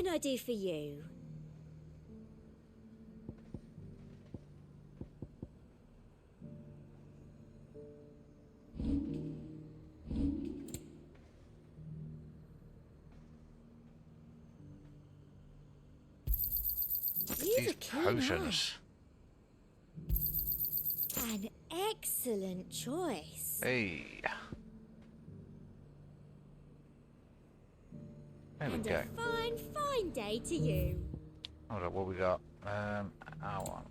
can I do for you? You've These a keen potions. eye. An excellent choice. Hey. There we And go. a fine, fine day to you. Hold up, what we got? Our one.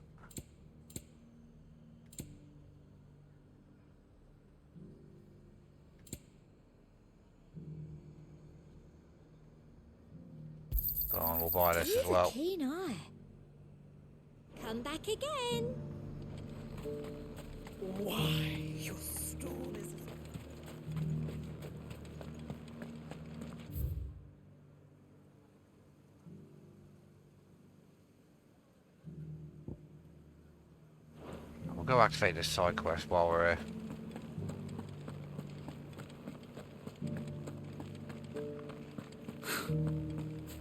Go on, we'll buy this You've as well. a keen eye. Come back again. Why, your stall is... We'll go activate this side quest while we're here.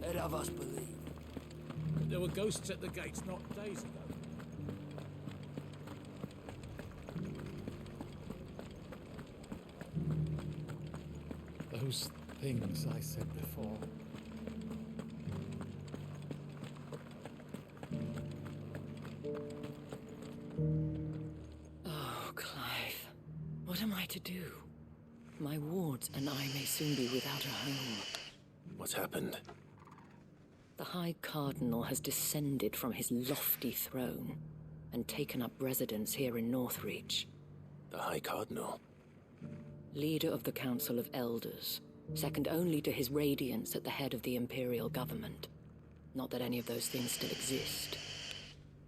Let of us believe. There were ghosts at the gates not days ago. Those things I said before. Oh, Clive. What am I to do? My wards and I may soon be without a home. What's happened? The High Cardinal has descended from his lofty throne and taken up residence here in Northreach. The High Cardinal? Leader of the Council of Elders, second only to his Radiance at the head of the Imperial government. Not that any of those things still exist.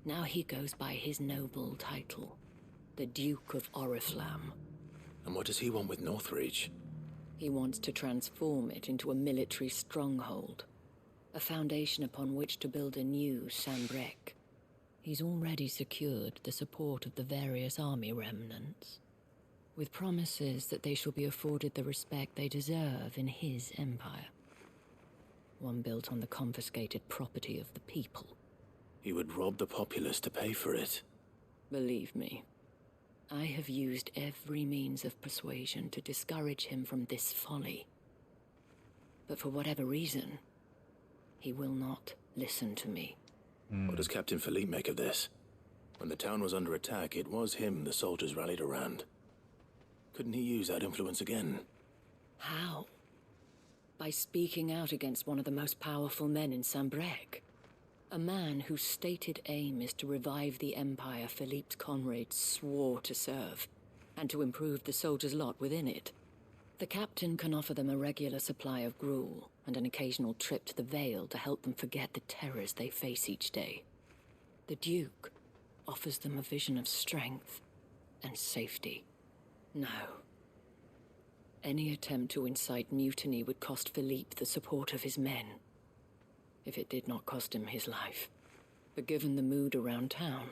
Now he goes by his noble title, the Duke of Oriflamme. And what does he want with Northreach? He wants to transform it into a military stronghold, a foundation upon which to build a new Sambrec. He's already secured the support of the various army remnants, with promises that they shall be afforded the respect they deserve in his empire. One built on the confiscated property of the people. He would rob the populace to pay for it. Believe me, I have used every means of persuasion to discourage him from this folly. But for whatever reason, he will not listen to me. What does Captain Philippe make of this? When the town was under attack, it was him the soldiers rallied around. Couldn't he use that influence again? How? By speaking out against one of the most powerful men in Sambrec. A man whose stated aim is to revive the empire Philippe's comrades swore to serve, and to improve the soldiers' lot within it. The captain can offer them a regular supply of gruel, and an occasional trip to the Vale to help them forget the terrors they face each day. The Duke offers them a vision of strength and safety. No. Any attempt to incite mutiny would cost Philippe the support of his men, if it did not cost him his life. But given the mood around town,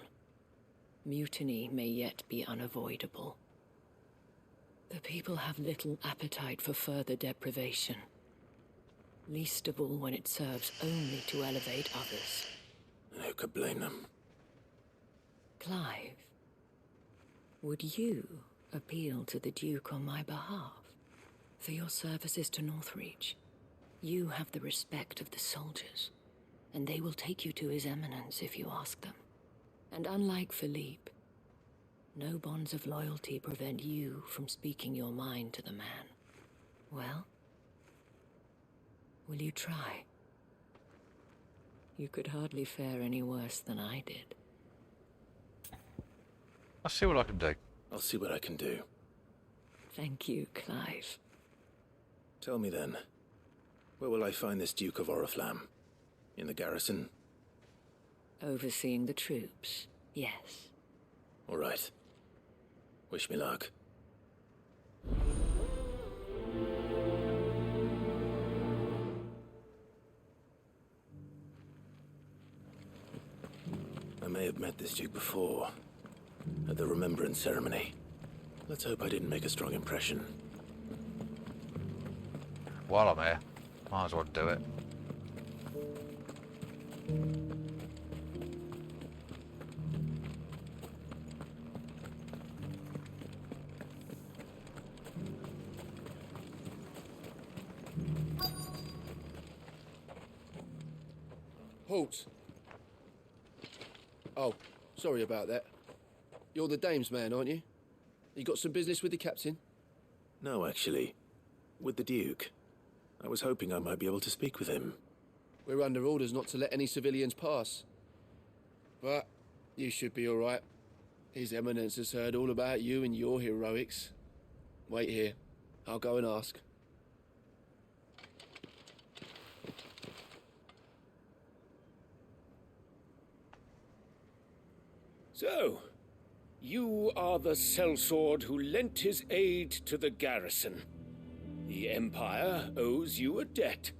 mutiny may yet be unavoidable. The people have little appetite for further deprivation, least of all when it serves only to elevate others. And who could blame them? Clive, would you appeal to the Duke on my behalf? For your services to Northreach, you have the respect of the soldiers, and they will take you to His Eminence if you ask them. And unlike Philippe, no bonds of loyalty prevent you from speaking your mind to the man. Well, will you try? You could hardly fare any worse than I did. I'll see what I can do. I'll see what I can do. Thank you, Clive. Tell me then, where will I find this Duke of Oriflamme? In the garrison? Overseeing the troops, yes. All right. Wish me luck. I may have met this Duke before, at the Remembrance Ceremony. Let's hope I didn't make a strong impression. While I'm here, might as well do it. Halt! Oh, sorry about that. You're the dame's man, aren't you? You got some business with the captain? No, actually. With the Duke. I was hoping I might be able to speak with him. We're under orders not to let any civilians pass. But you should be all right. His Eminence has heard all about you and your heroics. Wait here. I'll go and ask. So, you are the sellsword who lent his aid to the garrison. The Empire owes you a debt,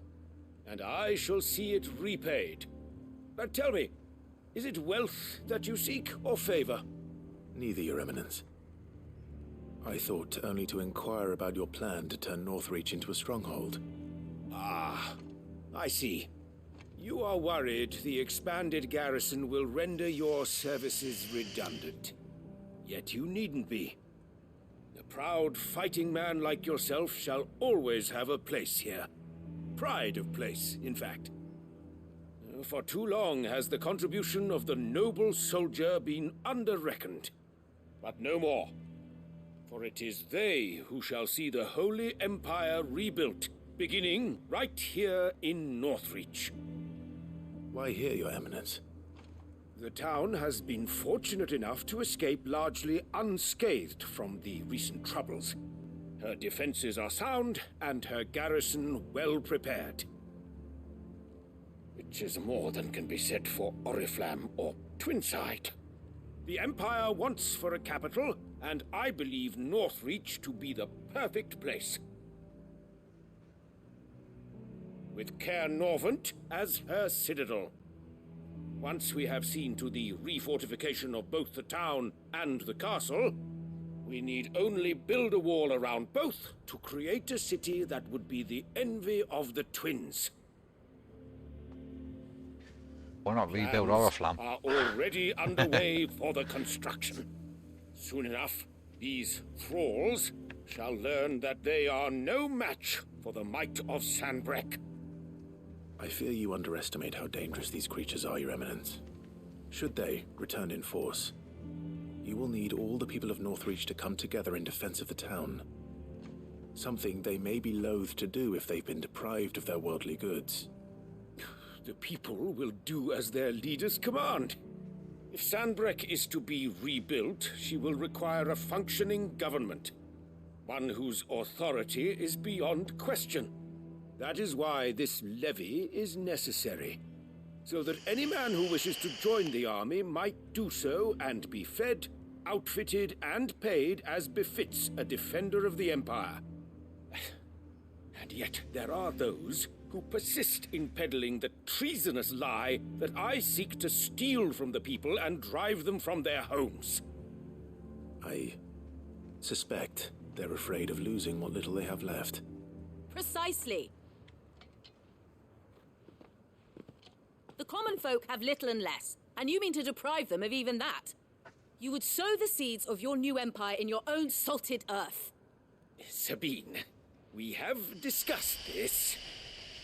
and I shall see it repaid. But tell me, is it wealth that you seek, or favor? Neither, Your Eminence. I thought only to inquire about your plan to turn Northreach into a stronghold. Ah, I see. You are worried the expanded garrison will render your services redundant. Yet you needn't be. A proud fighting man like yourself shall always have a place here. Pride of place, in fact. For too long has the contribution of the noble soldier been under-reckoned. But no more. For it is they who shall see the Holy Empire rebuilt, beginning right here in Northreach. Why here, Your Eminence? The town has been fortunate enough to escape largely unscathed from the recent troubles. Her defenses are sound, and her garrison well prepared. Which is more than can be said for Oriflamme or Twinside. The Empire wants for a capital, and I believe Northreach to be the perfect place. With Caer Norvent as her citadel. Once we have seen to the refortification of both the town and the castle, we need only build a wall around both to create a city that would be the envy of the twins. Why not rebuild Plans Oriflamme? are already underway for the construction. Soon enough, these thralls shall learn that they are no match for the might of Sanbreque. I fear you underestimate how dangerous these creatures are, Your Eminence. Should they return in force, you will need all the people of Northreach to come together in defense of the town. Something they may be loath to do if they've been deprived of their worldly goods. The people will do as their leaders command. If Sanbreque is to be rebuilt, she will require a functioning government. One whose authority is beyond question. That is why this levy is necessary. So that any man who wishes to join the army might do so and be fed, outfitted, and paid as befits a defender of the Empire. And yet there are those who persist in peddling the treasonous lie that I seek to steal from the people and drive them from their homes. I suspect they're afraid of losing what little they have left. Precisely. The common folk have little and less, and you mean to deprive them of even that. You would sow the seeds of your new empire in your own salted earth. Sabine, we have discussed this.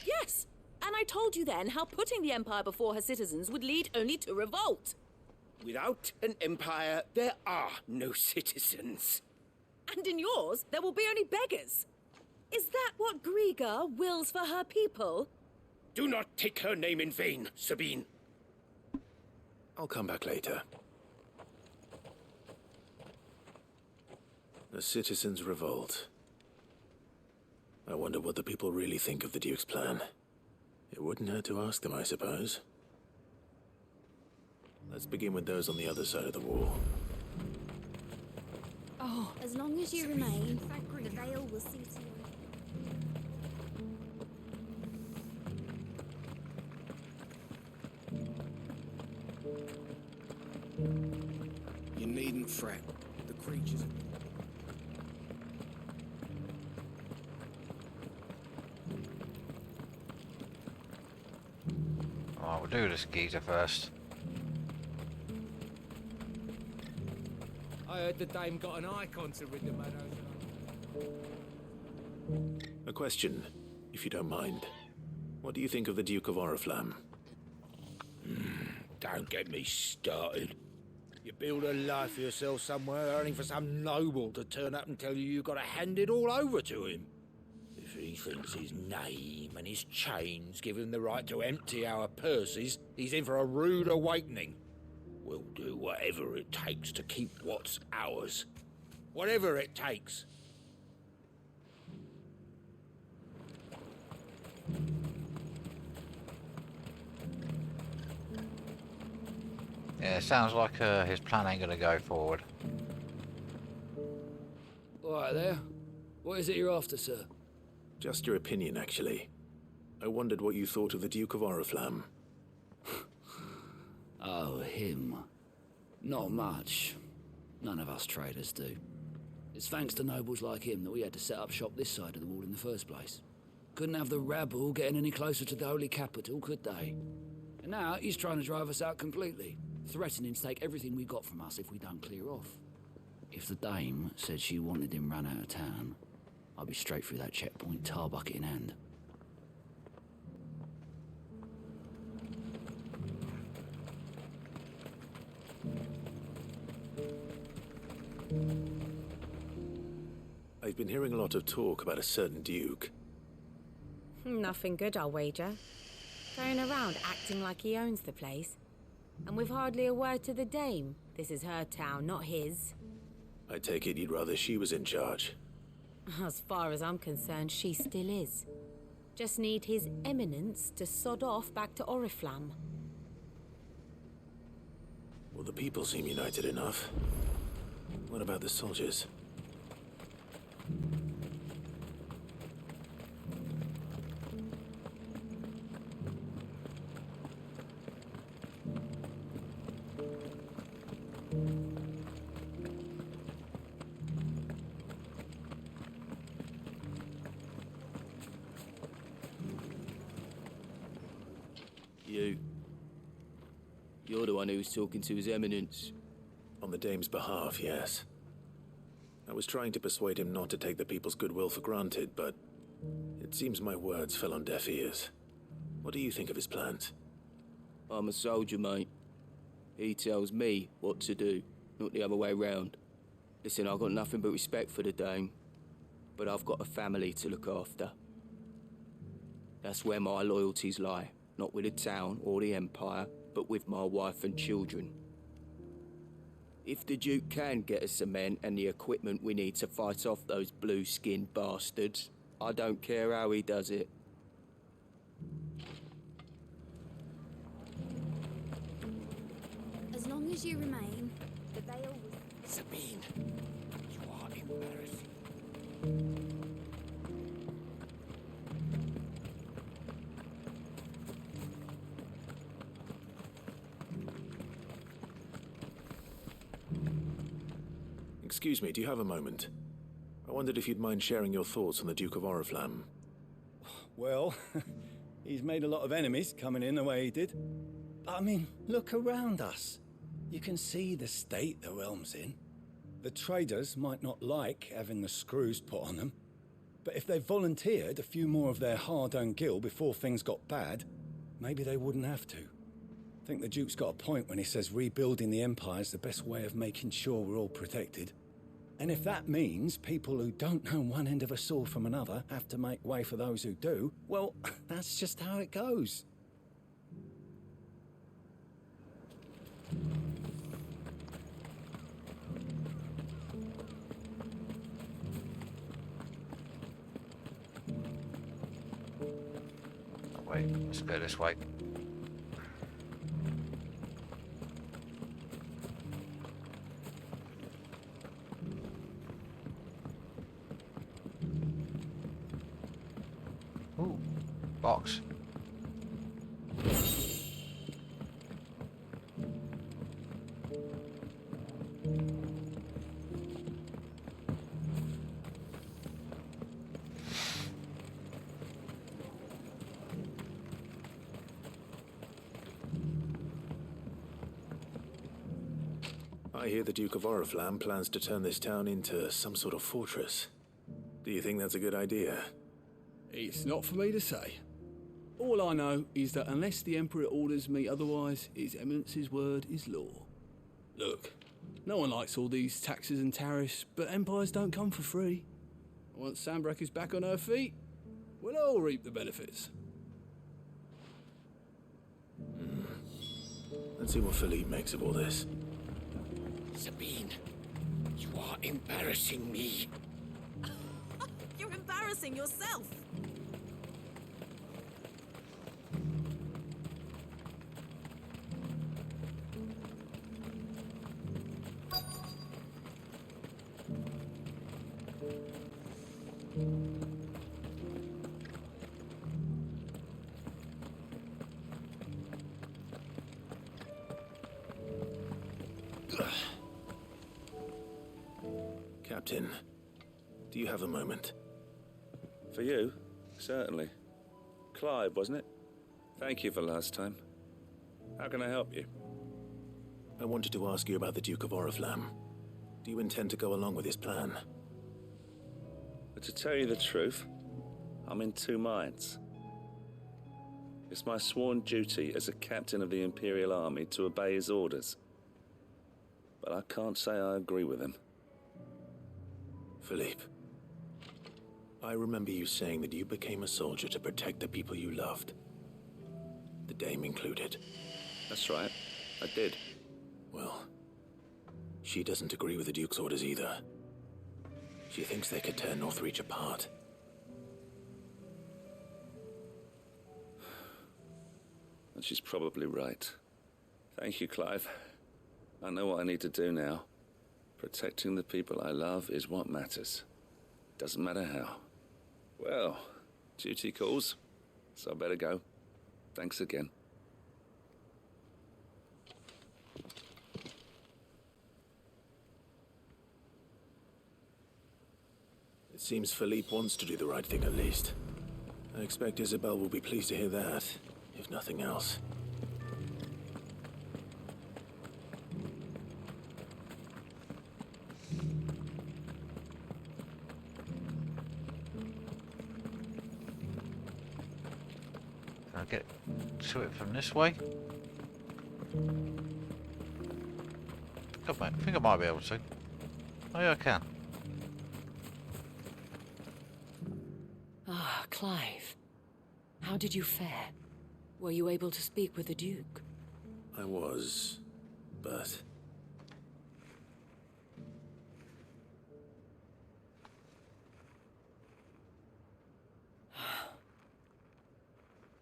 Yes, and I told you then how putting the empire before her citizens would lead only to revolt. Without an empire, there are no citizens. And in yours, there will be only beggars. Is that what Griga wills for her people? Do not take her name in vain, Sabine. I'll come back later. The citizens revolt. I wonder what the people really think of the Duke's plan. It wouldn't hurt to ask them, I suppose. Let's begin with those on the other side of the wall. Oh, as long as you remain, the veil will see to you. You needn't fret. The creatures... Oh, we're do this geezer first. I heard the dame got an icon to rid the meadows. A question, if you don't mind. What do you think of the Duke of Oriflamme? Don't get me started. You build a life for yourself somewhere, only for some noble to turn up and tell you you've got to hand it all over to him. If he thinks his name and his chains give him the right to empty our purses, he's in for a rude awakening. We'll do whatever it takes to keep what's ours. Whatever it takes. Yeah, it sounds like his plan ain't gonna go forward. All right there. What is it you're after, sir? Just your opinion, actually. I wondered what you thought of the Duke of Oriflamme. Oh, him. Not much. None of us traders do. It's thanks to nobles like him that we had to set up shop this side of the wall in the first place. Couldn't have the rabble getting any closer to the holy capital, could they? And now he's trying to drive us out completely, threatening to take everything we got from us if we don't clear off. If the dame said she wanted him run out of town, I'd be straight through that checkpoint, tar bucket in hand. I've been hearing a lot of talk about a certain duke. Nothing good, I'll wager. Going around acting like he owns the place. And with hardly a word to the dame. This is her town, not his. I take it you'd rather she was in charge. As far as I'm concerned, she still is. Just need his eminence to sod off back to Oriflamme. Well, the people seem united enough. What about the soldiers? You're the one who was talking to His Eminence. On the dame's behalf, yes. I was trying to persuade him not to take the people's goodwill for granted, but it seems my words fell on deaf ears. What do you think of his plans? I'm a soldier, mate. He tells me what to do, not the other way round. Listen, I've got nothing but respect for the dame, but I've got a family to look after. That's where my loyalties lie, not with the town or the Empire, but with my wife and children. If the Duke can get us some men and the equipment we need to fight off those blue-skinned bastards, I don't care how he does it. As long as you remain, the veil will... Sabine, you are embarrassing. Excuse me, do you have a moment? I wondered if you'd mind sharing your thoughts on the Duke of Oriflamme. Well, he's made a lot of enemies coming in the way he did. But I mean, look around us. You can see the state the realm's in. The traders might not like having the screws put on them, but if they volunteered a few more of their hard-earned gil before things got bad, maybe they wouldn't have to. I think the Duke's got a point when he says rebuilding the Empire's the best way of making sure we're all protected. And if that means people who don't know one end of a sword from another have to make way for those who do, well, that's just how it goes. Wait, let's go this way. Ooh, box. I hear the Duke of Oriflamme plans to turn this town into some sort of fortress. Do you think that's a good idea? It's not for me to say. All I know is that unless the Emperor orders me otherwise, His Eminence's word is law. Look, no one likes all these taxes and tariffs, but empires don't come for free. Once Sanbreque is back on her feet, we'll all reap the benefits. Let's see what Philippe makes of all this. Sabine, you are embarrassing me. You're embarrassing yourself. Captain, do you have a moment? For you? Certainly. Clive, wasn't it? Thank you for last time. How can I help you? I wanted to ask you about the Duke of Oriflamme. Do you intend to go along with his plan? But to tell you the truth, I'm in two minds. It's my sworn duty as a captain of the Imperial Army to obey his orders. But I can't say I agree with him. Philippe, I remember you saying that you became a soldier to protect the people you loved. The Dame included. That's right, I did. Well, she doesn't agree with the Duke's orders either. She thinks they could tear Northreach apart. And she's probably right. Thank you, Clive. I know what I need to do now. Protecting the people I love is what matters. Doesn't matter how. Well, duty calls, so I better go. Thanks again. It seems Philippe wants to do the right thing at least. I expect Isabel will be pleased to hear that, if nothing else. Can I get to it from this way? I think I might be able to. Oh yeah, I can. Ah, Clive. How did you fare? Were you able to speak with the Duke? I was, but...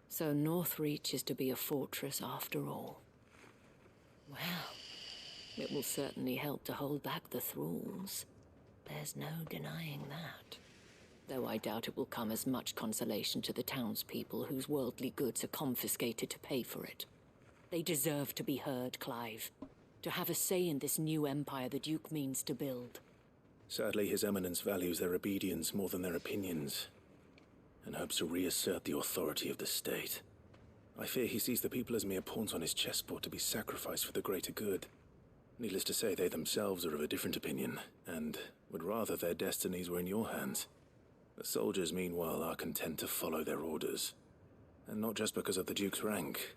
So Northreach is to be a fortress after all. Well, it will certainly help to hold back the thralls. There's no denying that. Though I doubt it will come as much consolation to the townspeople whose worldly goods are confiscated to pay for it. They deserve to be heard, Clive. To have a say in this new empire the Duke means to build. Sadly, His Eminence values their obedience more than their opinions, and hopes to reassert the authority of the state. I fear he sees the people as mere pawns on his chessboard to be sacrificed for the greater good. Needless to say, they themselves are of a different opinion, and would rather their destinies were in your hands. The soldiers, meanwhile, are content to follow their orders. And not just because of the Duke's rank,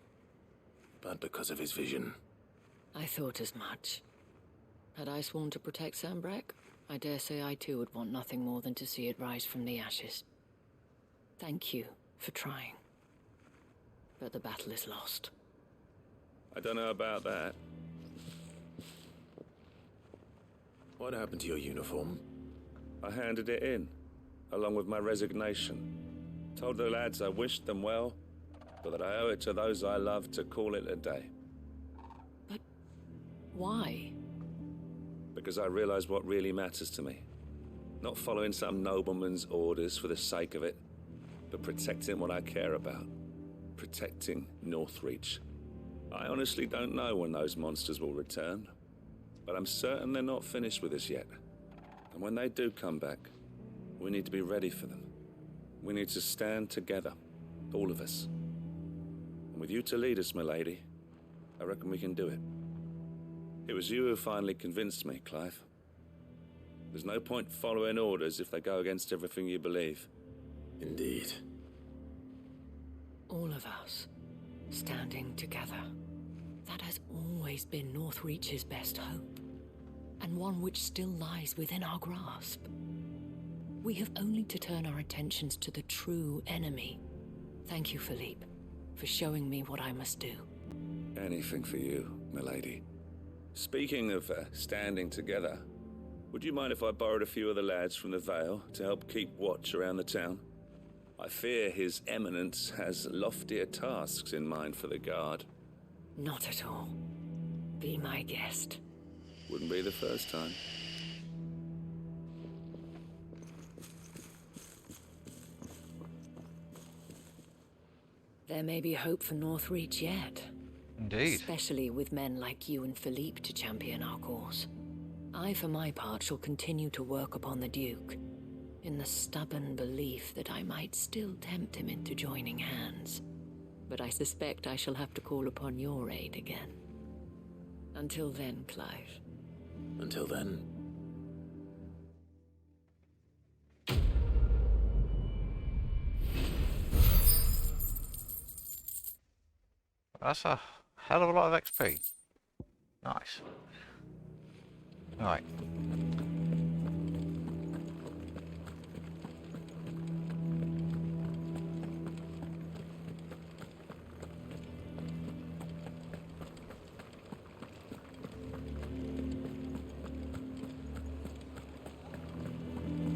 but because of his vision. I thought as much. Had I sworn to protect Sanbreque, I dare say I too would want nothing more than to see it rise from the ashes. Thank you for trying. But the battle is lost. I don't know about that. What happened to your uniform? I handed it in, along with my resignation. Told the lads I wished them well, but that I owe it to those I love to call it a day. But why? Because I realize what really matters to me. Not following some nobleman's orders for the sake of it, but protecting what I care about. Protecting Northreach. I honestly don't know when those monsters will return, but I'm certain they're not finished with us yet. And when they do come back, we need to be ready for them. We need to stand together, all of us. And with you to lead us, milady, I reckon we can do it. It was you who finally convinced me, Clive. There's no point following orders if they go against everything you believe. Indeed. All of us, standing together. That has always been Northreach's best hope, and one which still lies within our grasp. We have only to turn our attentions to the true enemy. Thank you, Philippe, for showing me what I must do. Anything for you, milady. Speaking of standing together, would you mind if I borrowed a few of the lads from the Vale to help keep watch around the town? I fear His Eminence has loftier tasks in mind for the guard. Not at all. Be my guest. Wouldn't be the first time. There may be hope for Northreach yet. Indeed. Especially with men like you and Philippe to champion our cause. I, for my part, shall continue to work upon the Duke, in the stubborn belief that I might still tempt him into joining hands. But I suspect I shall have to call upon your aid again. Until then, Clive. Until then. That's a hell of a lot of XP. Nice. Right.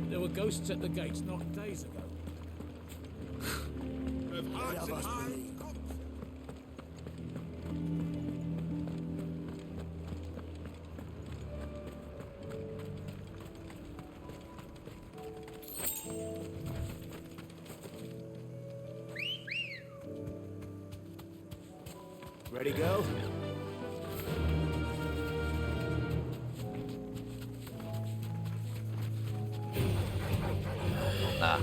There were ghosts at the gates not days ago. Ready, go? Nah.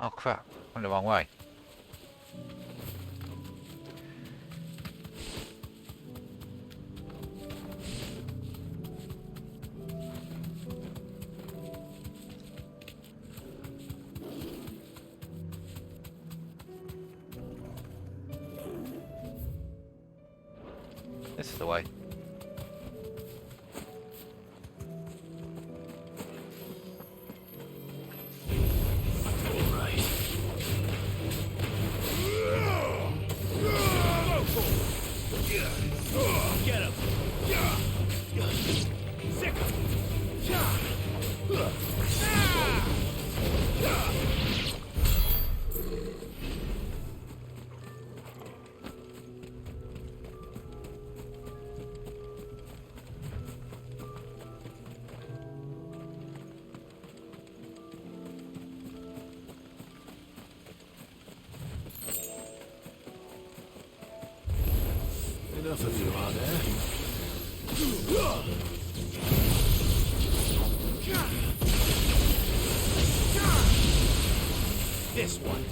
Oh crap, went the wrong way. This is the way. Get him! Sick him! Enough of you, are there? This one.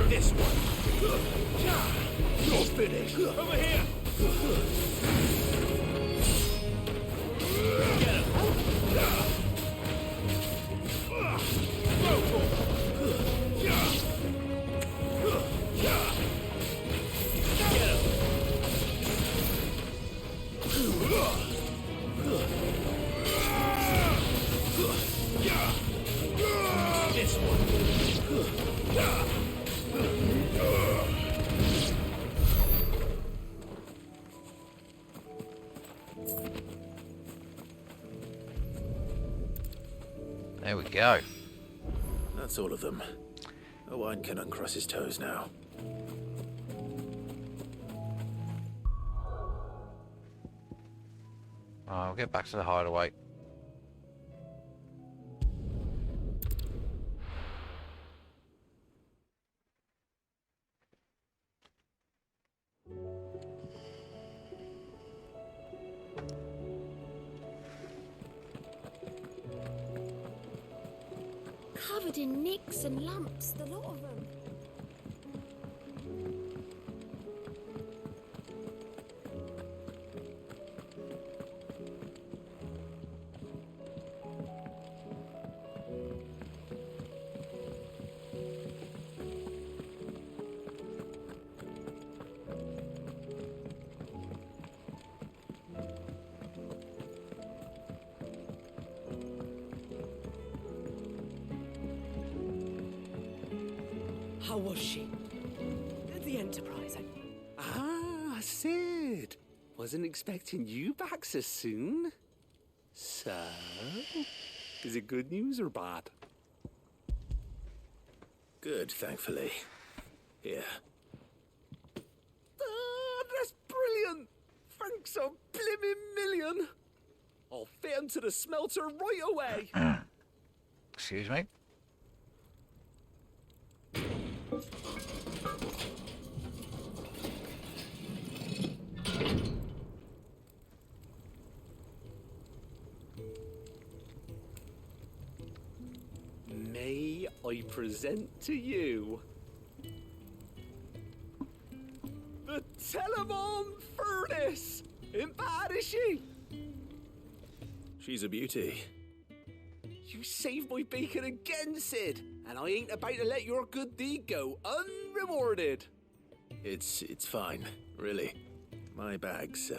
This one. You're finished. Over here. Get him. This one. There we go. That's all of them. Owain can uncross his toes now. I'll get back to the hideaway. Covered in nicks and lumps, the lot of them. How was she? The Enterprise. Ah, Sid. Wasn't expecting you back so soon. So, is it good news or bad? Good, thankfully. Here. Ah, that's brilliant. Thanks a blimmin' million. I'll fit him to the smelter right away. Excuse me. May I present to you the Telemon Furnace? Ain't bad, is she? She's a beauty. You saved my bacon again, Sid, and I ain't about to let your good deed go unrewarded. It's fine, really. My bag's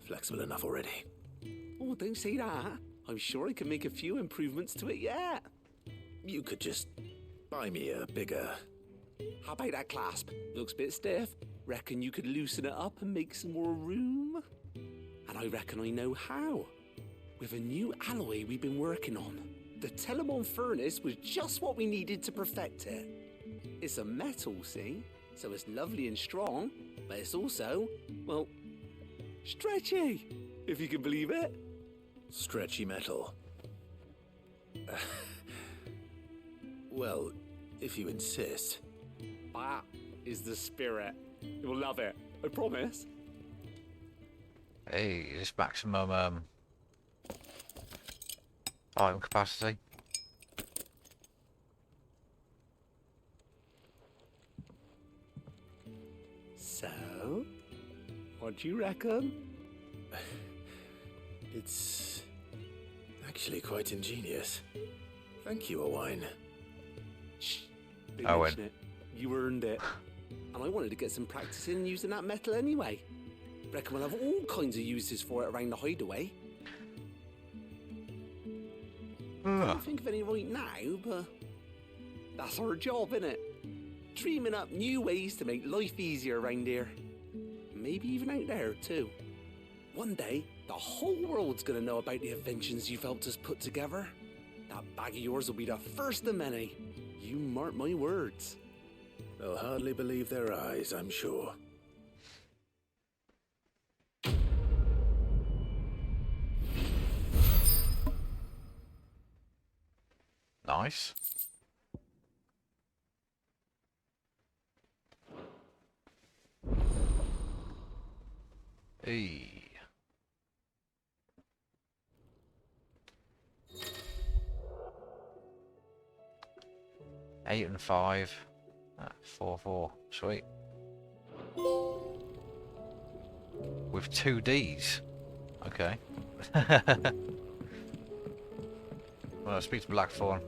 flexible enough already. Oh, don't say that. I'm sure I can make a few improvements to it yet. You could just buy me a bigger... How about that clasp? Looks a bit stiff. Reckon you could loosen it up and make some more room? And I reckon I know how. With a new alloy we've been working on. The Telemon Furnace was just what we needed to perfect it. It's a metal, see? So it's lovely and strong, but it's also, well, stretchy, if you can believe it. Stretchy metal. Well, if you insist. That is the spirit. You'll love it, I promise. Hey, is this maximum item capacity? So, what do you reckon? It's actually quite ingenious. Thank you, Owain. Shh, they Owen. mention it. You earned it. And I wanted to get some practice in using that metal anyway. Reckon we'll have all kinds of uses for it around the hideaway. Can't think of any right now, but that's our job, innit? Dreaming up new ways to make life easier around here. Maybe even out there, too. One day, the whole world's gonna know about the inventions you've helped us put together. That bag of yours will be the first of many. You mark my words. They'll hardly believe their eyes, I'm sure. Nice. Hey. Eight and 5. 4-4. Sweet. With 2 Ds. Okay. Well, speak to Blackthorn.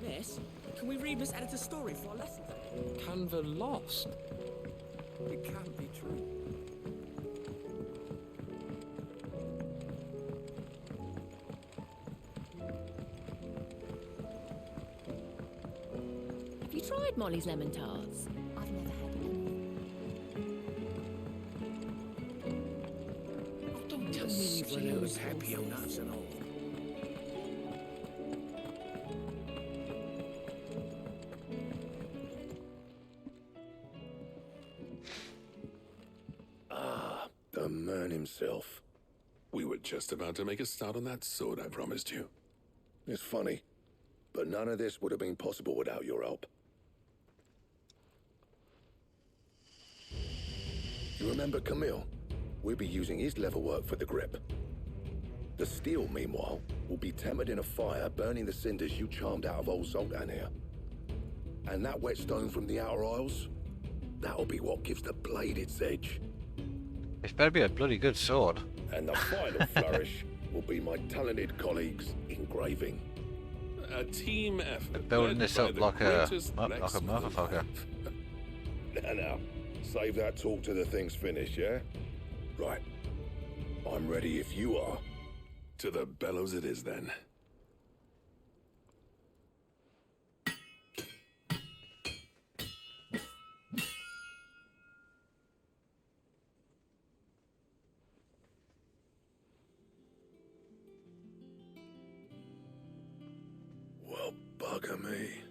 Miss, can we read Miss Editor's story for our lesson? Canva lost. It can't be true. Have you tried Molly's lemon tarts? I've never had any. Tell me you've run out of Papio nuts and all. The man himself. We were just about to make a start on that sword I promised you. It's funny, but none of this would have been possible without your help. You remember Camille? We'll be using his leather work for the grip. The steel, meanwhile, will be tempered in a fire, burning the cinders you charmed out of old Zoltan here. And that whetstone from the Outer Isles, that'll be what gives the blade its edge. It's better be a bloody good sword. And the final flourish will be my talented colleagues' engraving. A team effort. They're building this up like a blacksmith motherfucker. Now, save that talk till the thing's finished, yeah? Right. I'm ready if you are. To the bellows it is then. Well, bugger me.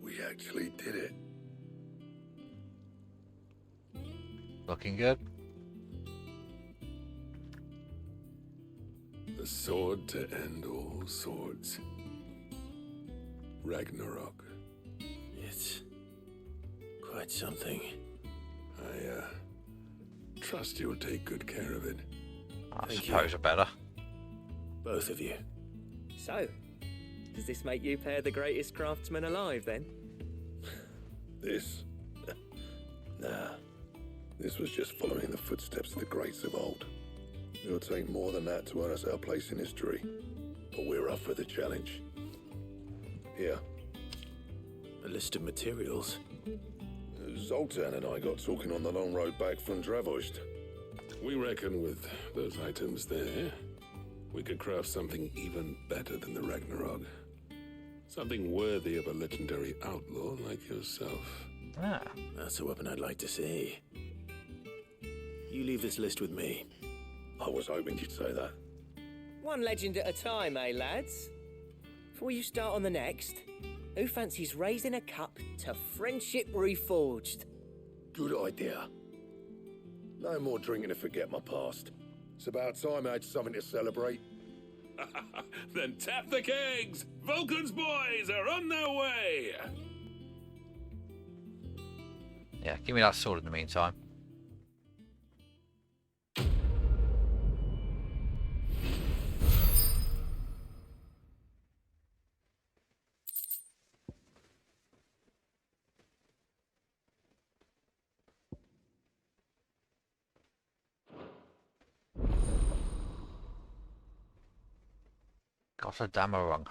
We actually did it. Looking good. The sword to end all swords. Ragnarok. It's quite something. I trust you'll take good care of it. I suppose I better. Both of you. So, does this make you pair the greatest craftsman alive, then? This? Nah. This was just following the footsteps of the greats of old. It'll take more than that to earn us our place in history. But we're up for the challenge. Here. A list of materials. Zoltan and I got talking on the long road back from Dravost. We reckon with those items there, we could craft something even better than the Ragnarok. Something worthy of a legendary outlaw like yourself. Ah. That's a weapon I'd like to see. You leave this list with me. I was hoping you'd say that. One legend at a time, eh, lads? Before you start on the next, who fancies raising a cup to friendship reforged? Good idea. No more drinking to forget my past. It's about time I had something to celebrate. Then tap the kegs! Vulcan's boys are on their way! Yeah, give me that sword in the meantime. Got a dammer wrong.